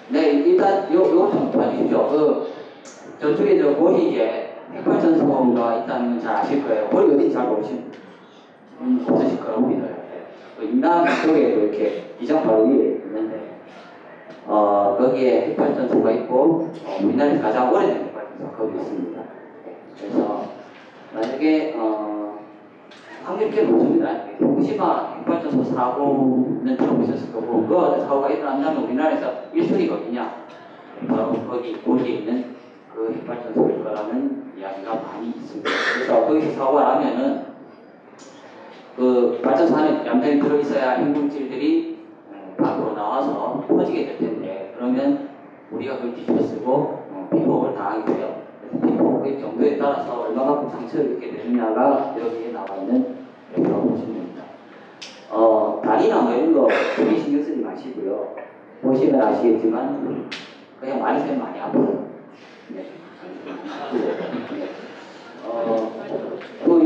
네, 일단 요거 좀 봐주십시오. 저쪽에 저 고리에 핵발전소가 있다는 건 잘 아실 거예요. 고리 어딘지 잘 없으실 거라고 믿어요. 인남 쪽에도 이렇게 이장 바로 위에 있는데, 거기에 핵발전소가 있고, 우리나라에서 가장 오래된 핵발전소가 거기 있습니다. 그래서 만약에 확률이 꽤 높습니다. 후쿠시마 핵발전소 사고는 들어보셨을 거고, 그 사고가 일어난다면 우리나라에서 1순위가 어디냐? 바로 거기에 있는 그 핵발전소일 거라는 이야기가 많이 있습니다. 그래서 거기서 사고가 나면은 그 발전소 안에 얌전히 들어있어야 핵물질들이 밖으로 나와서 퍼지게 될 텐데, 그러면 우리가 그걸 뒤집어 쓰고 피폭을 당하게 돼요. 피폭의 정도에 따라서 얼마만큼 상처를 입게 되느냐가 여기에 나와 있는 그래프라고 보시면 됩니다. 다리나 뭐 이런 거 크게 신경 쓰지 마시고요. 보시면 아시겠지만 그냥 많이 쓰면 많이 아파요. 네.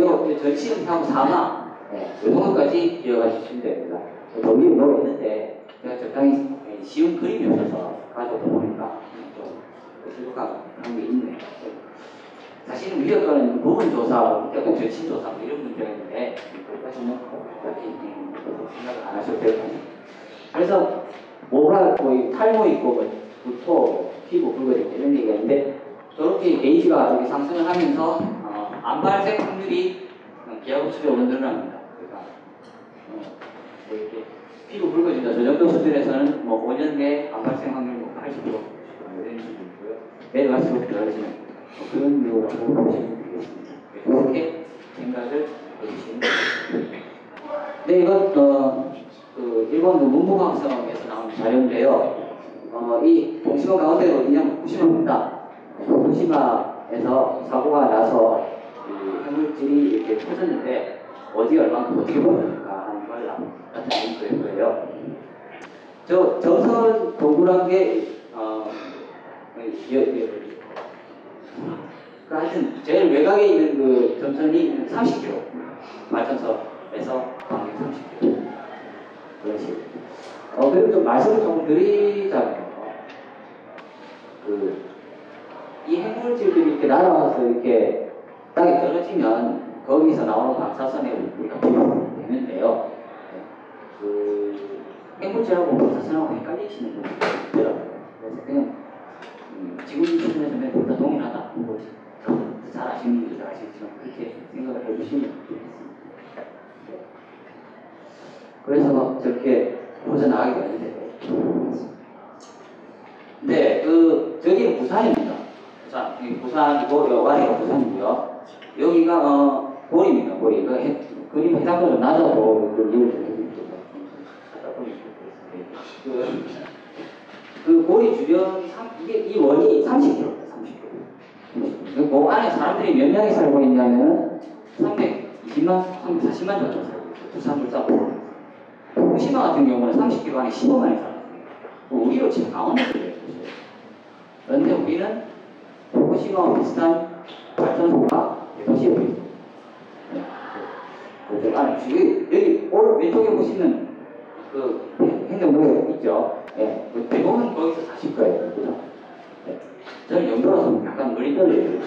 요 전신하고 사망, 이 정도까지 이어가주시면 됩니다. 더 위에 뭐가 있는데 제가 적당히 쉬운 그림이 없어서 가져오다 보니까 좀 부족한 게 있네요. 사실은 위협과는 부분 조사, 약간 전신 조사 이런 문제가 있는데 그것까지는 생각을 안 하셔도 될 것 같아요. 그래서 뭐가 거의 탈모 있고 구토, 피부 붉어지고 이런 얘기가 있는데, 저렇게 게이지가 이렇게 상승을 하면서 암 발생 확률이 기하급수적으로 늘어납니다. 그러니까 이렇게 피부 붉어진다. 저 정도 수준에서는 뭐 5년 내에 암 발생 확률이 80% 이런 수준이고요. 내려갈수록 떨어지는 그런 류라고 보시면 되겠습니다. 이렇게 생각을 해주시면 됩니다. 네, 이건 그 일본 문부과학성에서 나온 자료인데요. 이 동시마 가운데가 어디냐면 후쿠시마입니다. 후쿠시마에서 사고가 나서 그 핵물질이 이렇게 터졌는데 어디 얼만큼 어떻게 보는가 하는 걸 나타내는 거예요. 저선 동그란 게 하여튼 제일 외곽에 있는 그 전선이 30km 발전소에서 반경 30km 그런 식으로. 그리고 좀 말씀을 조금 드리자면 이 핵물질들이 이렇게 날아와서 이렇게 땅에 떨어지면 거기서 나오는 방사선에 우리가 비교하면 되는데요. 핵물질하고 방사선하고 헷갈리시는 분들이 있더라고요. 그래서 그냥 지구 수준에서 그냥 다 동일하다. 잘 아시는 분들 잘 아시겠지만 그렇게 생각을 해주시면 되겠습니다. 그래서 저렇게 벗어나가게 되는데, 네, 저기는 부산입니다. 부산이고 여기가 부산이고요. 여기가 고리입니다. 고리. 그림 해상도 좀 낮아도 이해를 좀 해드릴게요. 그 고리 주변 이 원이 30km. 그 안에 사람들이 몇 명이 살고 있냐면 320만, 340만 정도 살고 있어요. 부산 물자고. 후쿠시마 같은 경우는 30km 안에 15만이 살고 있어요. 우리로 지금 강원도에 있어요. 그런데 우리는 후쿠시마와 비슷한 발전소가 도시에 있어요. 여기 왼쪽에 보시는 그 행정구역 있죠? 네. 대부분 거기서 사실 거예요. 그죠? 네. 저는 영도라서 약간 머리 떨려요.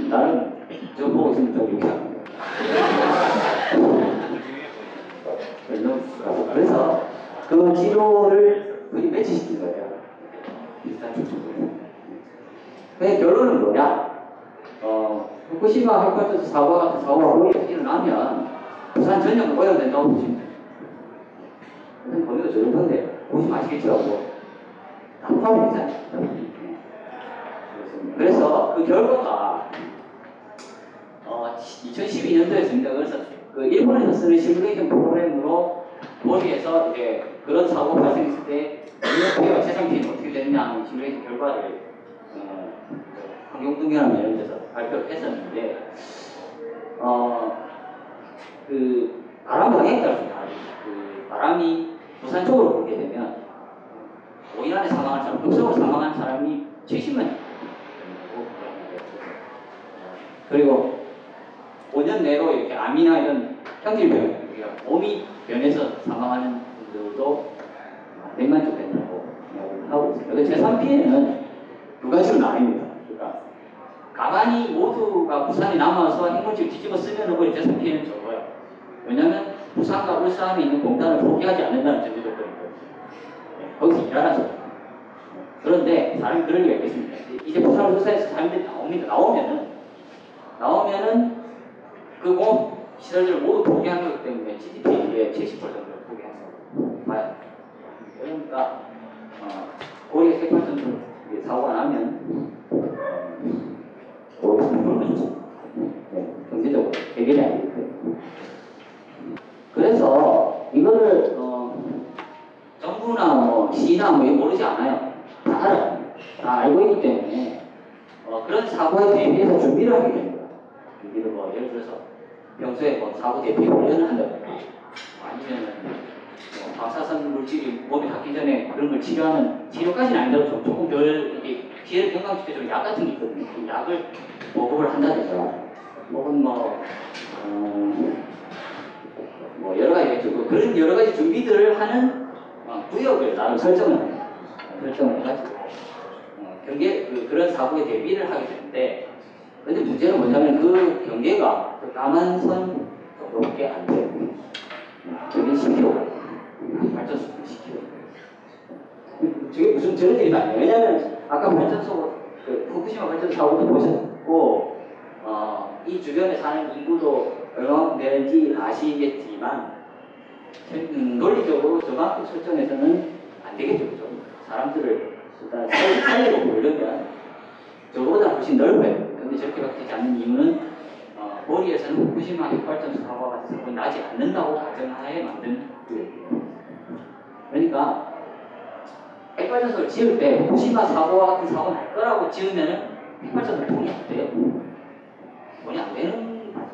나는 저 보고 있으면 좀 유쾌합니다. 그래서 그 지도를 그리 매치시킨 거예요. 비슷한 쪽으로. 근데 결론은 뭐냐? 후쿠시마 핵발전소 사고가 거기서 일어나면 부산 전역은 오염된다고 보시면 돼요. 근데 거기가 저 정도인데 보시면 아시겠죠? 다 포함이 되잖아요. 그래서 그 결과가 2012년도였습니다. 그래서 그 일본에서 쓰는 시뮬레이션 프로그램으로 머리에서 이제 그런 사고 발생했을 때 피해와 세상 피해는 어떻게 되느냐 하는 시뮬레이션 결과를 환경동이라는 이런 데서 발표를 했었는데 그 바람 방향에 따라서 그 바람이 부산 쪽으로 불게 되면 5일 안에 사망한 사람, 급성으로 사망한 사람이 70만. 그리고 5년 내로 이렇게 암이나 이런 현질병, 몸이 변해서 사망하는 분들도 몇만 쪽 된다고 하고 있습니다. 제3피해는 두 가지로 나뉩니다. 그러니까 가만히 모두가 부산에 남아서 핵물질 뒤집어 쓰면 오히려 제3피해는 적어요. 왜냐하면 부산과 울산에 있는 공단을 포기하지 않는다는 전제 조건이거든요. 거기서 일하라서. 그런데 사람이 그럴 리가 있겠습니까? 이제 부산 울산에서 사람들이 나오면은 그 공업 시설들을 모두 포기한 거기 때문에 GDP의 70% 정도를 포기한 거고 봐요. 그러니까 고리에 핵발전소 사고가 나면 경제적으로 해결이 안 되고요. 그래서 이거를 정부나 뭐 시나 뭐 모르지 않아요. 다 알아요. 다 알고 있기 때문에 그런 사고에 대비해서 준비를 하게 됩니다. 준비를 뭐 예를 들어서 평소에 뭐 사고 대피 훈련을 한다든가 아니면은 방사선 물질이 몸에 닿기 전에 그런 걸 치료하는 치료까지는 아니더라도 조금 덜 이렇게 피해를 경감시켜주는 약 같은 게 있거든요. 그 약을 보급을 한다든가 혹은 뭐 여러 가지 그런 여러 가지 준비들을 하는 구역을 나름 설정을 해가지고 그런 사고에 대비를 하게 되는데, 근데 문제는 뭐냐면 그 경계가 그 까만 선 정도밖에 안 돼요. 저게 10km, 발전소 10km. 저게 무슨 저런 일이 아니에요. 왜냐면 아까 발전소 후쿠시마 발전소 사고도 보셨고 이 주변에 사는 인구도 얼마나 되는지 아시겠지만 논리적으로 저만큼 설정해서는 안 되겠죠. 사람들을 일단 살리고 보려면 저보다 훨씬 넓어요. 근데 저렇게밖에 되지 않는 이유는 거리에서는 후쿠시마 핵발전소 사고가 같은 사고는 나지 않는다고 가정하에 만든 구역이에요. 그러니까 핵발전소를 지을 때 후쿠시마 사고와 같은 사고 날 거라고 지으면 핵발전소는 돈이 안 돼요. 돈이 안 되는 거죠.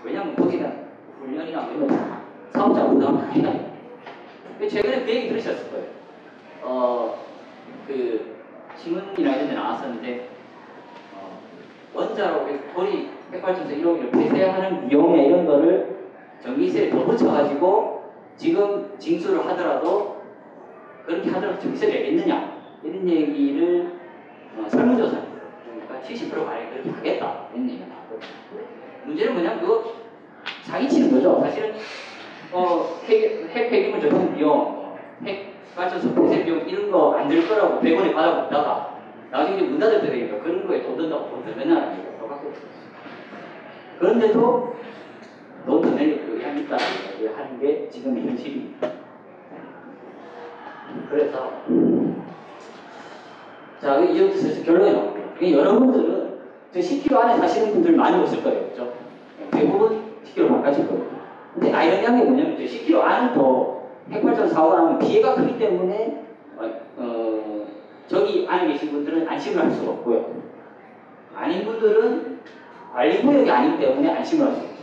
왜냐면 거기가 훈련이나 이런 거 사업자 부담을 다 해야 돼요. 최근에 그 얘기 들으셨을 거예요. 그 신문이나 이런 데 나왔었는데 원자로 거리 핵발전소 1호기를 폐쇄하는 비용에 이런 거를 전기세를 더 붙여가지고 지금 징수를 하더라도 그렇게 하더라도 전기세를 내겠느냐 이런 얘기를 설문조사했어요. 그러니까 70% 가량 그렇게 하겠다 이런 얘기가 나왔거든요. 문제는 뭐냐면 그거 사기치는 거죠. 사실은 핵 폐기물 저장 비용, 핵발전소 폐쇄 비용 이런 거 안 들 거라고 100원에 받아먹다가 나중에 문 닫을 때 되니까 그런 거에 돈 든다고 돈 더 내놔라는 얘기가 똑같거든요. 그런데도 돈 더 내려고 합니까? 하는 게 지금의 현실입니다. 그래서 자, 여기서 결론이 나옵니다. 여러분들은 저 10km 안에 사시는 분들 많이 없을 거예요. 그렇죠? 대부분 10km 바깥일 거예요. 근데 아이러니한 게 뭐냐면 10km 안은 더 핵발전소 사고가 나면 피해가 크기 때문에 저기 안에 계신 분들은 안심을 할 수가 없고요. 아닌 분들은 관리구역이 아니기 때문에 안심을 할 수 없어요.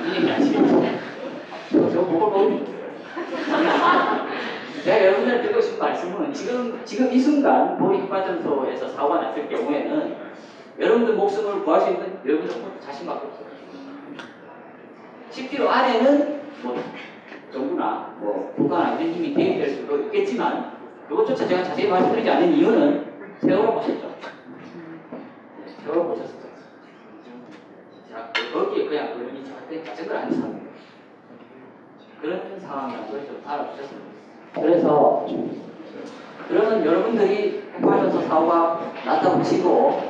이 얘기 아시겠죠? 저 목을 보입니다. 제가 여러분들 드리고 싶은 말씀은 지금 이 순간 보리 핵발전소에서 사고가 났을 경우에는 여러분들 목숨을 구할 수 있는 여러분들 자신밖에 없어요. 10km 안에는 뭐 정부나 뭐 국가나 이런 힘이 대입될 수도 있겠지만 그것조차 제가 자세히 말씀드리지 않는 이유는 세월호 보셨죠? 세월호 보셨었죠? 자, 거기에 그냥 의원이 저한테 자전거를 안 사는 그런 상황이라는 걸 좀 알아주셨으면 좋겠습니다. 그래서 그러면 여러분들이 핵발전소 사고가 났다고 치고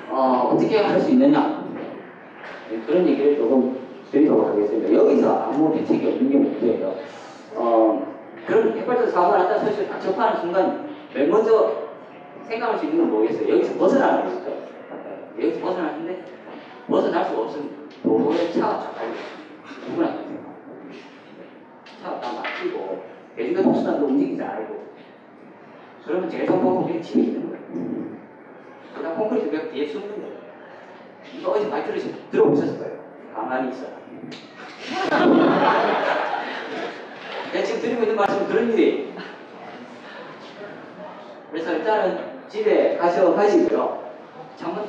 어떻게 할 수 있느냐 그런 얘기를 조금 드리도록 하겠습니다. 여기서 아무 대책이 없는 게 문제예요. 그런 핵발전소 사고가 났다는 소식을 딱 접하는 순간 맨 먼저 생각할 수 있는 건 뭐겠어요? 여기서 벗어나는 것이죠. 여기서 벗어나는데 벗어날 수가 없습니다. 도로에 차가 쫙 깔려 있어요. 누구나 생각합니다. 차가 다 막히고 대중교통수단도 움직이지 않고 그러면 제일 성공은 우리는 집에 있는 거예요. 그다음 콘크리트 벽 뒤에 숨는 거예요. 이거 어제 많이 들어보셨을 거예요. 가만히 있어라. 내가 지금 드리고 있는 말씀은 그런 일이. 그래서 일단은 집에 가시고요. 창문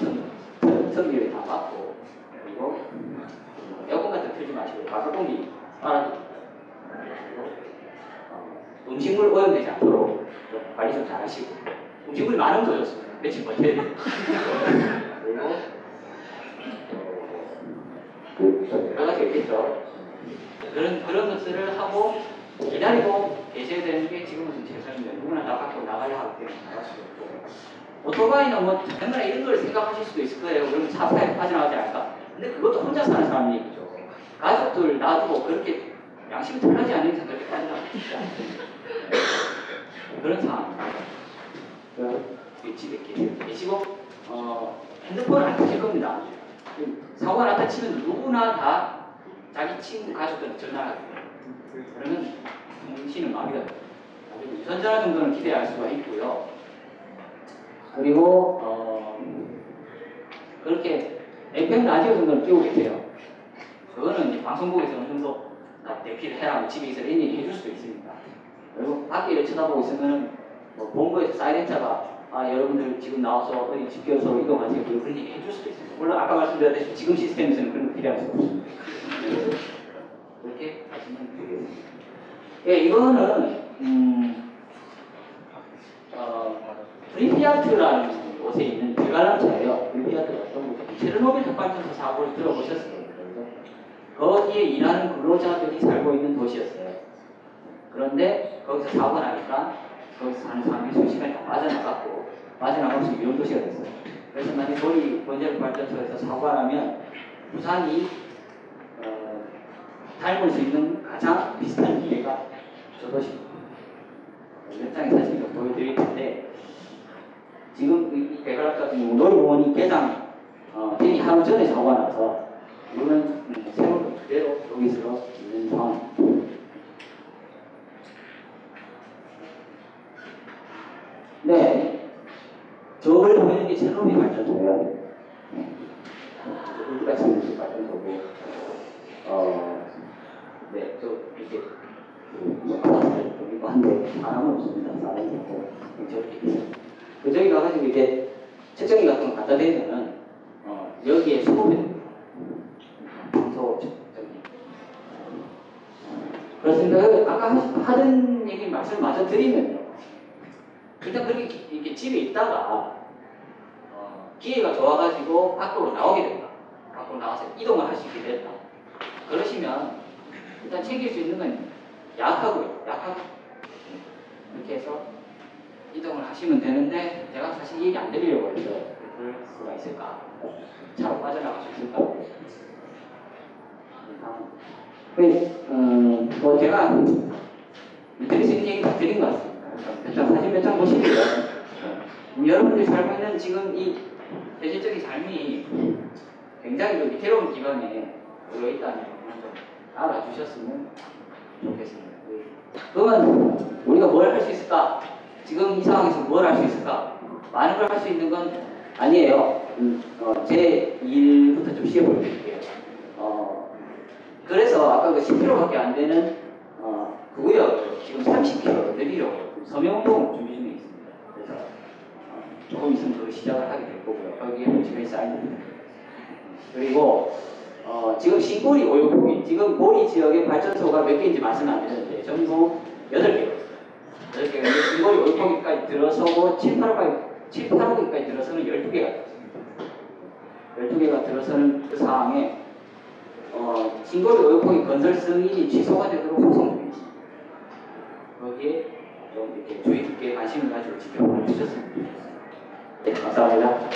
틈비를 다 막고, 그리고 에어컨 같은 거 틀지 마시고 바깥 공기 빨아주고, 음식물 오염되지 않도록 관리 좀 잘하시고, 음식물이 많으면 더 좋습니다. 며칠 버텨야 돼요. 그리고 여러 가지 있겠죠. 그런 것들을 하고 기다리고 계셔야 되는 게 지금은 최선입니다. 누구나 다 갖고 나가야 하기 때문에 나갈 수도 없고. 오토바이는 뭐 자전거나 이런 걸 생각하실 수도 있을 거예요. 그러면 차 타고 빠져나가지 않을까? 근데 그것도 혼자 사는 사람 얘기죠. 가족들 놔두고 그렇게 양심이 털나지 않는 이상 그렇게 빠져나가지 않습니다. 그런 상황입니다. 집에 계시고 핸드폰을 안 켜실 겁니다. 사고가 났다 치면 누구나 다 자기 친구, 가족들한테 전화하게 돼요. 그러면 정신은 마비가 돼요. 유선전화 정도는 기대할 수가 있고요. 그리고 그렇게 FM 라디오 정도는 끼고 계세요. 그거는 방송국에서 어느 정도 대피를 해라, 집에 있어 이런 얘기 해줄 수도 있습니다. 그리고 밖에 쳐다보고 있으면 본부에서 사이렌자가 여러분들 지금 나와서 어디 집결소로 이동하세요. 그런 얘기 해줄 수도 있습니다. 물론 아까 말씀드렸듯이 지금 시스템에서는 그런 거 필요할 수 없습니다. 그렇게 하시면 되겠습니다. 예, 이거는 프리피아트라는 곳에 있는 대관람차예요. 프리피아트가 어떤 곳이 체르노빌 핵발전소 사고를 들어보셨어요. 거기에 일하는 근로자들이 살고 있는 도시였어요. 그런데 거기서 사고가 나니까 거기서 사는 사람이 순식간에 다 빠져나가면서 위험 도시가 됐어요. 그래서 만약에 거기 원자력 발전소에서 사고가 나면 부산이 닮을 수 있는 가장 비슷한 기회가 저 도시입니다. 몇 장의 사진을 좀 보여드릴 텐데, 지금 이 대가락 같은 경우 놀이공원이 되기 하루 전에 사고가 나서 이거는 세월호 그대로 여기서 있는 상황입니다. 네, 저걸 보이는 게 체르노빌 발전소예요. 우리가 지금 발전소고, 네, 저 이렇게 아파트를 좀 있고 한데 사람은 없습니다. 사람이 없고 저렇게 있어요. 저기 가가지고 이제 측정기 같은 거 갖다 대면은 여기에 수급이 됩니다. 평소 측정기. 그렇습니다. 아까 하던 얘기 말씀 마저 드리면요. 일단 그렇게 이렇게 집에 있다가 기회가 좋아가지고 밖으로 나오게 된다. 밖으로 나와서 이동을 할 수 있게 됐다. 그러시면 일단 챙길 수 있는 건 약하고요. 이렇게 해서 이동을 하시면 되는데, 제가 사실 얘기 안 드리려고 해서 그럴 수가 있을까? 차로 빠져나갈 수 있을까? 뭐 제가 드릴 수 있는 얘기 다 드린 것 같습니다. 사진 몇 장 보시고요. 여러분들이 살고 있는 지금 이 현실적인 삶이 굉장히 그 위태로운 기반에 놓여 있다는 걸 좀 알아주셨으면 좋겠습니다. 그러면 우리가 뭘 할 수 있을까? 지금 이 상황에서 뭘 할 수 있을까? 많은 걸 할 수 있는 건 아니에요. 제 일부터 좀 시켜볼게요. 그래서 아까 그 10km밖에 안 되는 그 구역 지금 30km 늘리려고 서명운동을 준비 중에 있습니다. 그래서 조금 있으면 그 시작을 하게 될 거고요. 거기에 지금 쌓이는 그리고 지금 신고리 오요폭이 지금 고리 지역의 발전소가 몇 개인지 말씀 안 드렸는데 전부 8개가 있어요. 8개가 신고리 오요폭기까지 들어서고 7, 8호기까지 들어서는 12개가 있습니다. 12개가 들어서는 그 상황에 신고리 오요폭기 건설 승인이 취소가 되도록 소송 중입니다. 거기에 좀 이렇게 주의 깊게 관심을 가지고 지켜봐 주셨으면 좋겠습니다. 네, 감사합니다.